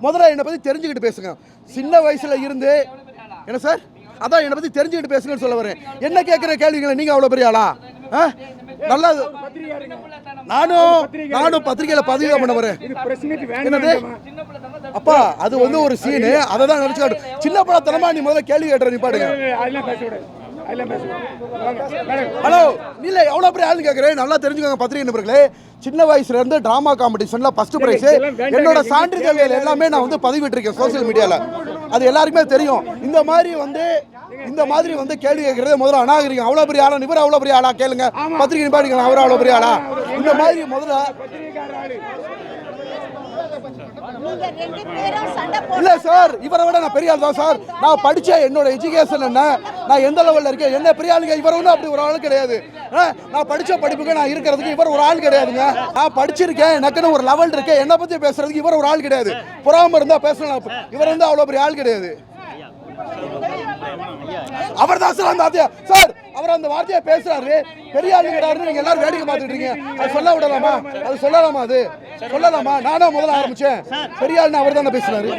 முதல்ல என்னை பற்றி தெரிஞ்சுக்கிட்டு பேசுங்க. சின்ன வயசில் இருந்து என்ன சார், அதான் என்னை பற்றி தெரிஞ்சுக்கிட்டு பேசுங்கன்னு சொல்ல வரேன். என்ன கேட்குற கேள்விகளை நீங்கள் அவ்வளோ பெரிய ஆளா? நல்லா நானும் பத்திரிகையில் பதிவு பண்ண வரேன். என்னது அப்பா, அது வந்து ஒரு சீனு, அதை தான் நினச்சி சின்ன பழத்தனமா நீ முதல்ல கேள்வி கேட்டுற நீ பாடுங்க. ஹலோ, இல்லை எவ்வளோ பெரிய ஆளுன்னு கேட்குறேன். நல்லா தெரிஞ்சுக்கோங்க பத்திரிகை நண்பர்களே. சின்ன வயசுல இருந்து டிராமா காம்படிஷன்ல ஃபர்ஸ்ட் பிரைஸ், என்னோட சான்றிதழ்கள் எல்லாமே நான் வந்து பதிவிட்டிருக்கேன் சோசியல் மீடியாவில். அது எல்லாருக்குமே தெரியும். இந்த மாதிரி வந்து கேள்வி கேட்கறது முதல்ல அநாகரிகம். அவ்வளோ பெரிய ஆளா இவர்? அவ்வளோ பெரிய ஆளா கேளுங்க, பத்திரிகை பாடிக்கலாம். அவர் அவ்வளோ பெரிய ஆளா? இந்த மாதிரி முதல்ல இல்ல சார், இவரை விட நான் பெரிய ஆள் தான் சார். நான் படிச்ச என்னோட எஜுகேஷன் என்ன, நான் எந்த லெவல்ல இருக்கேன், என்ன பெரிய ஆளுங்க. இவர் ஒன்றும் அப்படி ஒரு ஆள் கிடையாது. நான் படிச்ச படிப்புக்கு நான் இருக்கிறதுக்கு இவர் ஒரு ஆள் கிடையாதுங்க. நான் படிச்சிருக்கேன், எனக்குன்னு ஒரு லெவல் இருக்கேன். என்னை பத்தி பேசுறதுக்கு இவர் ஒரு ஆள் கிடையாது. பொறாம இருந்தா பேசலாம். இவர் வந்து அவ்வளோ பெரிய ஆள் கிடையாது. அவர் தான் சார் அந்த வார்த்தையா சார், அவர் அந்த வார்த்தையை பேசுறாரு. பெரிய ஆளு கிடையாது, நீங்க எல்லாரும் வேடிக்கை பார்த்துட்டு இருக்கீங்க. அது சொல்ல விடலாமா? அது சொல்லலாமா? அது சொல்லலாமா? நானா முதல்ல ஆரம்பிச்சேன். பெரிய ஆளுன்னு அவர் தானே பேசுறாரு.